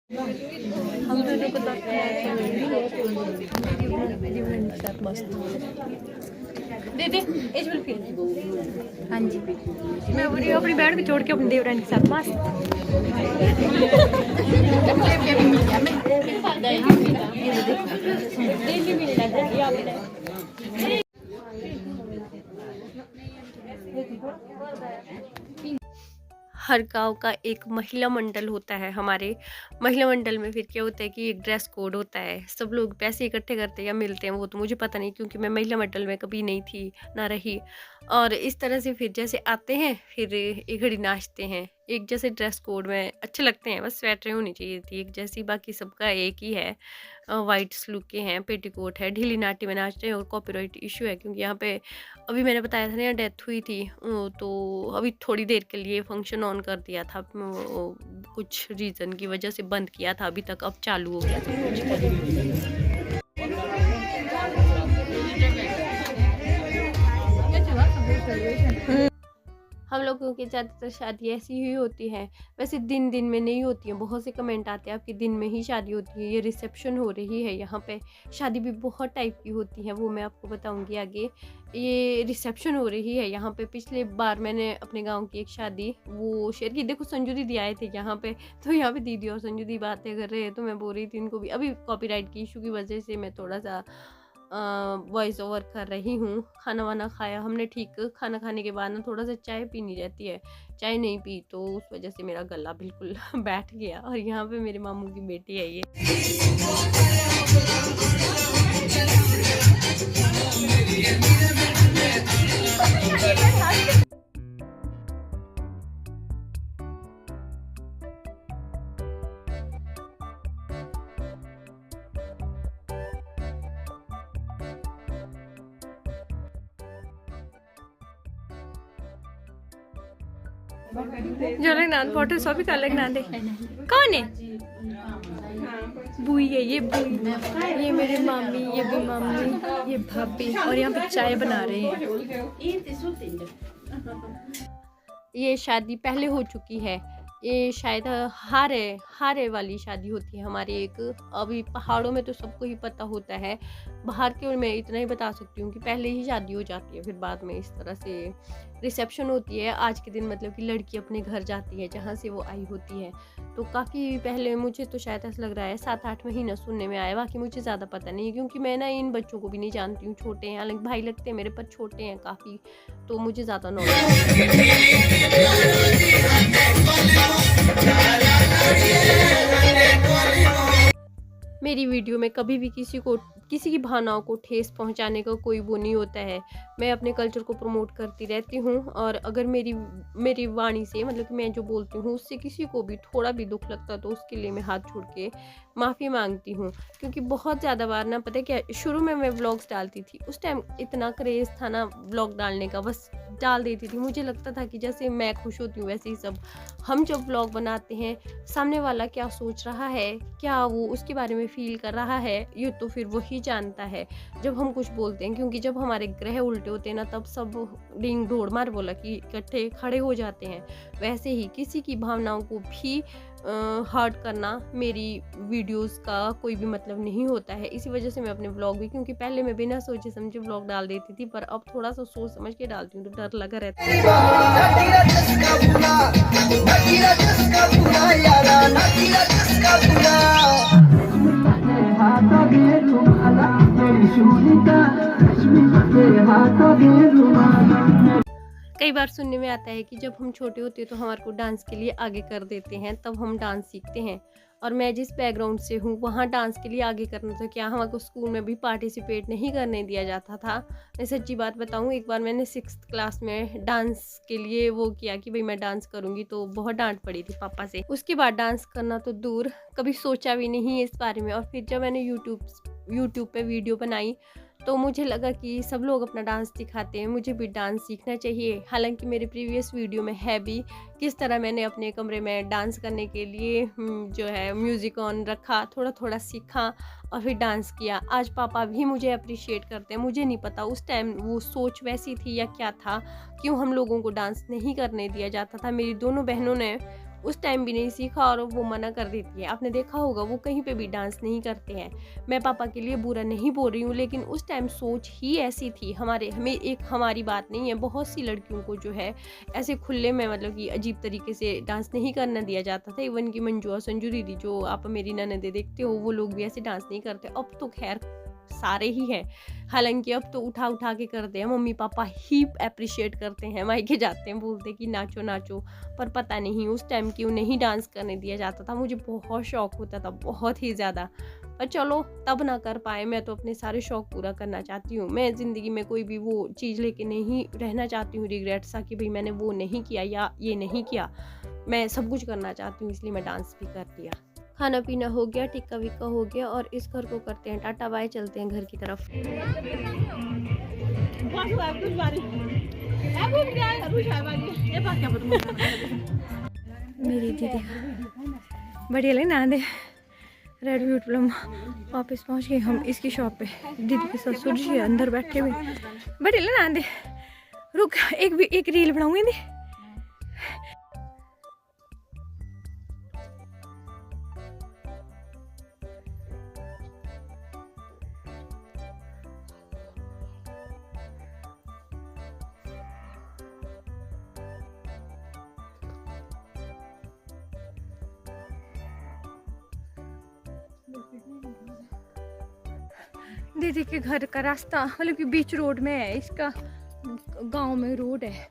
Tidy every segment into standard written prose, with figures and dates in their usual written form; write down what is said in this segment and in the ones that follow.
हम दोनों को साथ मस्त दीदी एज बिल फिर। हाँ जी मैं बोली अपनी बहन को छोड़ के अपनी देवरानी के साथ मस्त। हर गांव का एक महिला मंडल होता है। हमारे महिला मंडल में फिर क्या होता है कि एक ड्रेस कोड होता है, सब लोग पैसे इकट्ठे करते हैं या मिलते हैं वो तो मुझे पता नहीं, क्योंकि मैं महिला मंडल में कभी नहीं थी ना रही। और इस तरह से फिर जैसे आते हैं फिर एक घड़ी नाचते हैं, एक जैसे ड्रेस कोड में अच्छे लगते हैं, बस स्वेटर होनी चाहिए थी एक जैसी, बाकी सबका एक ही है। वाइट स्लूक के हैं, पेटीकोट है, ढीली नाटी में नाचते हैं। और कॉपीराइट इशू है क्योंकि यहाँ पे अभी मैंने बताया था ना डेथ हुई थी, तो अभी थोड़ी देर के लिए फंक्शन ऑन कर दिया था, कुछ रीज़न की वजह से बंद किया था अभी तक, अब चालू हो गया था। हम लोगों की ज़्यादातर शादी ऐसी ही होती है, वैसे दिन दिन में नहीं होती हैं। बहुत से कमेंट आते हैं आपकी दिन में ही शादी होती है, ये रिसेप्शन हो रही है। यहाँ पे शादी भी बहुत टाइप की होती है, वो मैं आपको बताऊंगी आगे। ये रिसेप्शन हो रही है यहाँ पे। पिछले बार मैंने अपने गांव की एक शादी वो शेयर की, देखो संजू दीदी आए थे यहाँ पे, तो यहाँ पे दीदी और संजू दी बातें कर रहे हैं, तो मैं बोल रही थी इनको भी, अभी कॉपीराइट की इशू की वजह से मैं थोड़ा सा वॉइस ओवर कर रही हूँ। खाना वाना खाया हमने, ठीक खाना खाने के बाद ना थोड़ा सा चाय पीनी रहती है, चाय नहीं पी तो उस वजह से मेरा गला बिल्कुल बैठ गया। और यहाँ पे मेरे मामू की बेटी है ये। जो लोग नान फोटो सभी का अलग नान दे कौन है? बुई है ये, बुई ये मेरे मामी, ये भी मामी, ये भाभी, और यहाँ पे चाय बना रहे हैं। ये शादी पहले हो चुकी है, ये शायद हारे वाली शादी होती है हमारी एक। अभी पहाड़ों में तो सबको ही पता होता है, बाहर के मैं इतना ही बता सकती हूँ कि पहले ही शादी हो जाती है, फिर बाद में इस तरह से रिसेप्शन होती है। आज के दिन मतलब कि लड़की अपने घर जाती है जहाँ से वो आई होती है। तो काफ़ी पहले, मुझे तो शायद ऐसा लग रहा है 7-8 महीना सुनने में आया, बाकी मुझे ज़्यादा पता नहीं है क्योंकि मैं ना इन बच्चों को भी नहीं जानती हूँ, छोटे हैं, हालांकि भाई लगते हैं मेरे पर छोटे हैं काफ़ी, तो मुझे ज़्यादा नॉलेज। मेरी वीडियो में कभी भी किसी की भावनाओं को ठेस पहुंचाने का कोई वो नहीं होता है। मैं अपने कल्चर को प्रमोट करती रहती हूँ, और अगर मेरी वाणी से, मतलब कि मैं जो बोलती हूँ उससे किसी को भी थोड़ा भी दुख लगता तो उसके लिए मैं हाथ छोड़ के माफ़ी मांगती हूँ। क्योंकि बहुत ज़्यादा बार ना, पता है क्या, शुरू में मैं व्लॉग्स डालती थी, उस टाइम इतना क्रेज़ था ना व्लॉग डालने का, बस डाल देती थी। मुझे लगता था कि जैसे मैं खुश होती हूँ वैसे ही सब। हम जब व्लॉग बनाते हैं, सामने वाला क्या सोच रहा है, क्या वो उसके बारे में फील कर रहा है, ये तो फिर वही जानता है जब हम कुछ बोलते हैं। क्योंकि जब हमारे ग्रह उल्टे होते हैं ना, तब सब डिंग ढोड़ मार बोला कि इकट्ठे खड़े हो जाते हैं। वैसे ही किसी की भावनाओं को भी हर्ट करना मेरी वीडियोस का कोई भी मतलब नहीं होता है। इसी वजह से मैं अपने व्लॉग भी, क्योंकि पहले मैं बिना सोचे समझे व्लॉग डाल देती थी, पर अब थोड़ा सा सोच समझ के डालती हूँ तो डर लगा रहता है। कई बार सुनने में आता है कि जब हम छोटे होते हैं तो हमारे को डांस के लिए आगे कर देते हैं, तब हम डांस सीखते हैं। और मैं जिस बैकग्राउंड से हूँ वहाँ डांस के लिए आगे करना, तो क्या हमारे स्कूल में भी पार्टिसिपेट नहीं करने दिया जाता था? मैं सच्ची बात बताऊँ, एक बार मैंने 6th क्लास में डांस के लिए वो किया कि भाई मैं डांस करूँगी, तो बहुत डांट पड़ी थी पापा से। उसके बाद डांस करना तो दूर, कभी सोचा भी नहीं इस बारे में। और फिर जब मैंने यूट्यूब पे वीडियो बनाई तो मुझे लगा कि सब लोग अपना डांस दिखाते हैं, मुझे भी डांस सीखना चाहिए। हालांकि मेरे प्रीवियस वीडियो में है भी किस तरह मैंने अपने कमरे में डांस करने के लिए जो है म्यूज़िक ऑन रखा, थोड़ा थोड़ा सीखा और फिर डांस किया। आज पापा भी मुझे अप्रिशिएट करते हैं। मुझे नहीं पता उस टाइम वो सोच वैसी थी या क्या था, क्यों हम लोगों को डांस नहीं करने दिया जाता था। मेरी दोनों बहनों ने उस टाइम भी नहीं सीखा और वो मना कर देती है। आपने देखा होगा वो कहीं पे भी डांस नहीं करते हैं। मैं पापा के लिए बुरा नहीं बोल रही हूँ, लेकिन उस टाइम सोच ही ऐसी थी। हमारी बात नहीं है, बहुत सी लड़कियों को जो है ऐसे खुले में मतलब कि अजीब तरीके से डांस नहीं करना दिया जाता था। इवन कि मंजू और संजू दीदी जो आप मेरी ननदें देखते हो, वो लोग भी ऐसे डांस नहीं करते। अब तो खैर सारे ही हैं, हालांकि अब तो उठा उठा के करते हैं। मम्मी पापा ही अप्रिशिएट करते हैं, मायके जाते हैं बोलते कि नाचो नाचो। पर पता नहीं उस टाइम क्यों नहीं डांस करने दिया जाता था। मुझे बहुत शौक होता था, बहुत ही ज़्यादा। पर चलो तब ना कर पाए, मैं तो अपने सारे शौक पूरा करना चाहती हूँ। मैं ज़िंदगी में कोई भी वो चीज़ लेके नहीं रहना चाहती हूँ रिग्रेट सा कि भाई मैंने वो नहीं किया या ये नहीं किया। मैं सब कुछ करना चाहती हूँ, इसलिए मैं डांस भी कर लिया। खाना पीना हो गया, टिक्का विक्का हो गया और इस घर को करते हैं टाटा बाय, चलते हैं घर की तरफ। मेरी दीदी बढ़िया लगे ना दे रेड ब्यूट प्लम वापस पहुंच गए हम इसकी शॉप पे। दीदी के ससुर जी अंदर बैठे हुए, बढ़िया लगे ना दे। रुक एक रील बनाऊंगी दी। दीदी के घर का रास्ता मतलब कि बीच रोड में है, इसका गांव में रोड है।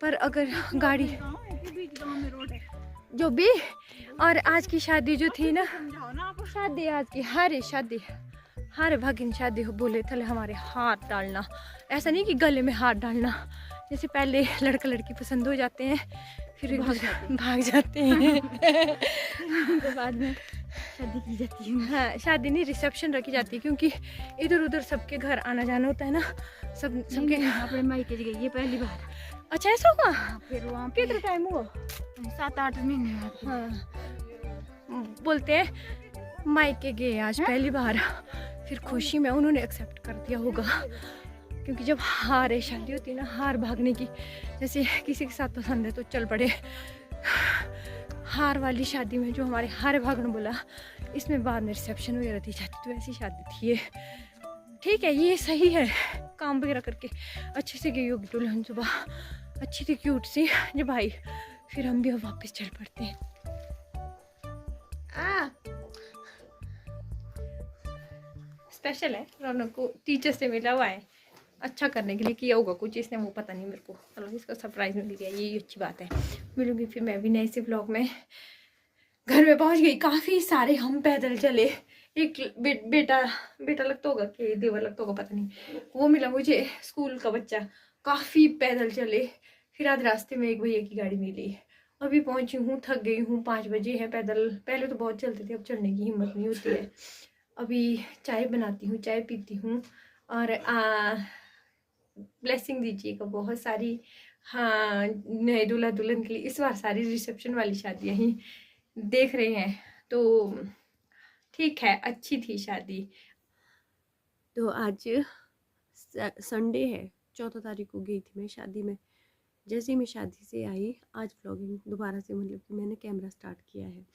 पर अगर गाड़ी जो भी, और आज की शादी जो थी ना, शादी आज की हर भागिन शादी हो बोले थले हमारे हाथ डालना। ऐसा नहीं कि गले में हाथ डालना, जैसे पहले लड़का लड़की पसंद हो जाते हैं फिर भाग जाते हैं तो बाद में शादी की जाती है। हाँ, शादी नहीं रिसेप्शन रखी जाती है, क्योंकि इधर उधर सबके घर आना जाना होता है ना, सबके अपने मायके गई ये पहली बार। अच्छा ऐसा हुआ? फिर वहाँ कितना टाइम हुआ? 7-8 महीने। हाँ, बोलते हैं मायके गए आज पहली बार, फिर खुशी में उन्होंने एक्सेप्ट कर दिया होगा। क्योंकि जब हार शादी होती है ना, हार भागने की, जैसे किसी के साथ पसंद है तो चल पड़े। हार वाली शादी में जो हमारे हार भागने बोला, इसमें बाद में रिसेप्शन वगैरह दी जाती, तो ऐसी शादी थी ये। ठीक है, ये सही है। काम वगैरह करके अच्छे से गई होगी दुल्हन, सुबह अच्छी थी, क्यूट सी जब आई। फिर हम भी अब वापस चल पड़ते हैं। स्पेशल है, रौनक को टीचर से मिला हुआ है, अच्छा करने के लिए किया होगा कुछ इसने, वो पता नहीं मेरे को। चलो इसको सरप्राइज मिल गया, यही अच्छी बात है। मिलूंगी फिर मैं भी नए से ब्लॉग में। घर में पहुंच गई, काफ़ी सारे हम पैदल चले। एक बेटा लगता होगा कि देवर लगता होगा, पता नहीं, वो मिला मुझे स्कूल का बच्चा। काफ़ी पैदल चले, फिर आधे रास्ते में एक भैया की गाड़ी मिली। अभी पहुंची हूँ, थक गई हूँ, 5 बजे है। पैदल पहले तो बहुत चलते थे, अब चलने की हिम्मत नहीं होती है। अभी चाय बनाती हूँ, चाय पीती हूँ और ब्लेसिंग दीजिएगा बहुत सारी। हाँ, नए दूल्हा दुल्हन के लिए इस बार सारी रिसेप्शन वाली शादियाँ ही देख रहे हैं, तो ठीक है, अच्छी थी शादी। तो आज संडे है, 14 तारीख को गई थी मैं शादी में। जैसे ही मैं शादी से आई, आज व्लॉगिंग दोबारा से मतलब कि मैंने कैमरा स्टार्ट किया है।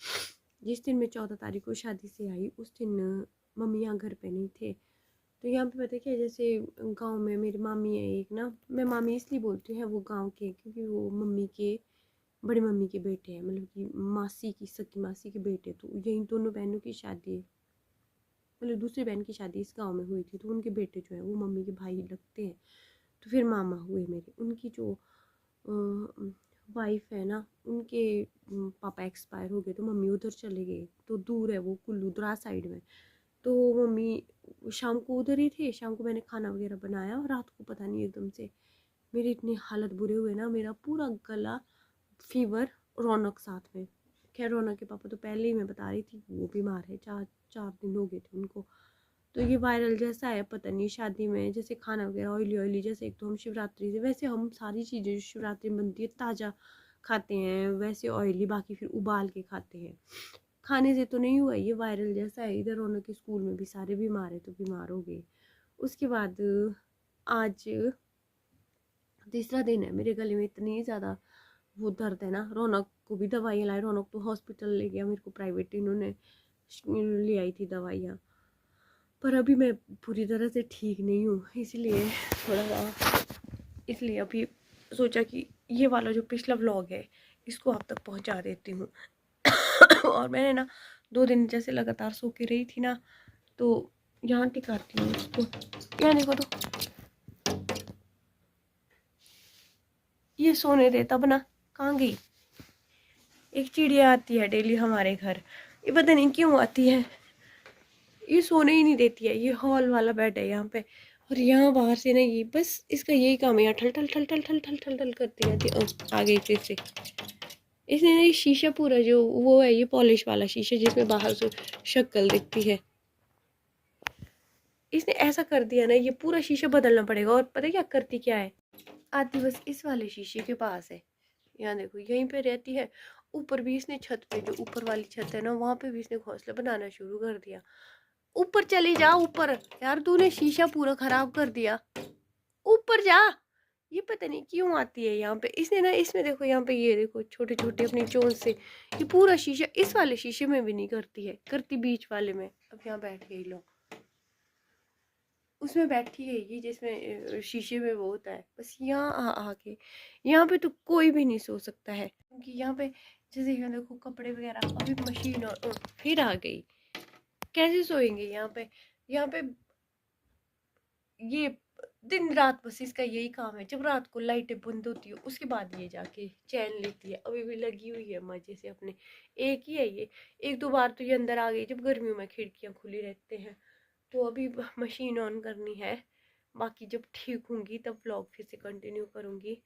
जिस दिन मैं 14 तारीख को शादी से आई, उस दिन मम्मी यहाँ घर पे नहीं थे। तो यहाँ पे पता क्या है, जैसे गांव में मेरी मामी है एक ना, मैं मामी इसलिए बोलती हूँ, वो गांव के, क्योंकि वो मम्मी के बड़ी मम्मी के बेटे हैं, मतलब कि मासी की, सकी मासी के बेटे। तो यही दोनों बहनों की शादी, मतलब दूसरी बहन की शादी इस गांव में हुई थी, तो उनके बेटे जो हैं वो मम्मी के भाई लगते हैं। तो फिर मामा हुए मेरे, उनकी जो वाइफ है ना, उनके पापा एक्सपायर हो गए, तो मम्मी उधर चले गए। तो दूर है वो, कुल्लू द्रा साइड में। तो मम्मी शाम को उधर ही थे। शाम को मैंने खाना वगैरह बनाया, और रात को पता नहीं एकदम से मेरी इतनी हालत बुरे हुए ना, मेरा पूरा गला, फीवर, रौनक साथ में। खैर रौनक के पापा तो पहले ही मैं बता रही थी वो बीमार है, 4 दिन हो गए थे उनको। तो ये वायरल जैसा है, पता नहीं। शादी में जैसे खाना वगैरह ऑयली जैसे, एक तो हम शिवरात्रि से, वैसे हम सारी चीज़ें जो शिवरात्रि में बनती है ताज़ा खाते हैं, वैसे ऑयली बाकी फिर उबाल के खाते हैं। खाने से तो नहीं हुआ, ये वायरल जैसा है। इधर रौनक के स्कूल में भी सारे बीमार है, तो बीमार हो गए। उसके बाद आज तीसरा दिन है, मेरे गले में इतनी ज़्यादा वो दर्द है ना। रौनक को भी दवाइयाँ लाए, रौनक तो हॉस्पिटल ले गया मेरे को, प्राइवेट इन्होंने ले आई थी दवाइयाँ। पर अभी मैं पूरी तरह से ठीक नहीं हूँ, इसलिए थोड़ा सा, इसलिए अभी सोचा कि ये वाला जो पिछला व्लॉग है इसको आप तक पहुँचा देती हूँ। और मैंने ना 2 दिन जैसे लगातार सो के रही थी ना, तो यहाँ टिकाती हूँ इसको, यहाँ देखो तो ये सोने दे तब ना, कहाँ गई। एक चिड़िया आती है डेली हमारे घर, ये पता नहीं क्यों आती है, ये सोने ही नहीं देती है। ये हॉल वाला बेड है यहाँ पे, और यहाँ बाहर से ना ये बस इसका यही काम है, यहाँ ठल ठल ठल ठल ठल ठल ठल ठल करती रहती है। आ गई फिर से। इसने ना ये शीशा पूरा जो वो है, ये पॉलिश वाला शीशा जिसमें बाहर से शक्ल दिखती है, इसने ऐसा कर दिया ना, ये पूरा शीशा बदलना पड़ेगा। और पता है क्या करती क्या है, आती बस इस वाले शीशे के पास है, यहाँ देखो यहीं पे रहती है। ऊपर भी इसने छत पे, जो ऊपर वाली छत है ना, वहां पे भी इसने घोंसला बनाना शुरू कर दिया। ऊपर चली जा, ऊपर यार, तूने शीशा पूरा खराब कर दिया, ऊपर जा। ये पता नहीं क्यों आती है यहाँ पे। इसने ना, इसमें देखो यहाँ पे, ये देखो छोटे छोटे अपनी चोंच से ये पूरा शीशा, इस वाले शीशे में भी नहीं करती है, करती बीच वाले में। अब यहाँ बैठ गई लो, उसमें बैठी है ये जिसमें शीशे में वो होता है, बस यहाँ आके यहाँ पे तो कोई भी नहीं सो सकता है, क्योंकि यहाँ पे जैसे यहाँ देखो कपड़े वगैरह, अभी मशीन और फिर आ गई, कैसे सोएंगे यहाँ पे। यहाँ पे ये दिन रात बस इसका यही काम है। जब रात को लाइटें बंद होती है उसके बाद ये जाके चैन लेती है। अभी भी लगी हुई है मजे से अपने, एक ही है ये। 1-2 बार तो ये अंदर आ गई जब गर्मियों में खिड़कियां खुली रहते हैं। तो अभी मशीन ऑन करनी है, बाकी जब ठीक होंगी तब व्लॉग फिर से कंटिन्यू करूँगी।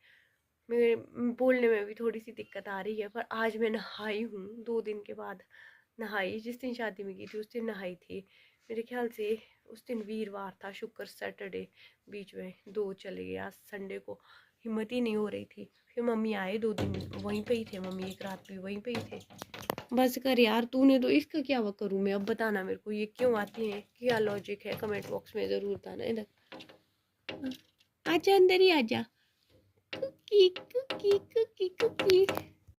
मेरे बोलने में भी थोड़ी सी दिक्कत आ रही है, पर आज मैं नहाई हूँ 2 दिन के बाद। नहाई जिस दिन शादी में गई थी उस दिन नहाई थी, मेरे ख्याल से उस दिन वीरवार था, शुक्र सैटरडे बीच में 2 चले गए। आज संडे को हिम्मत ही नहीं हो रही थी। फिर मम्मी आए, 2 दिन वहीं पे ही थे मम्मी, एक रात भी वहीं पे ही थे। बस कर यार, तूने तो इसका क्या करूँ मैं, अब बताना मेरे को ये क्यों आती है, क्या लॉजिक है, कमेंट बॉक्स में ज़रूर बताना। इधर आजा, अंदर ही आजा, कुकी कुकी कुकी कुकी।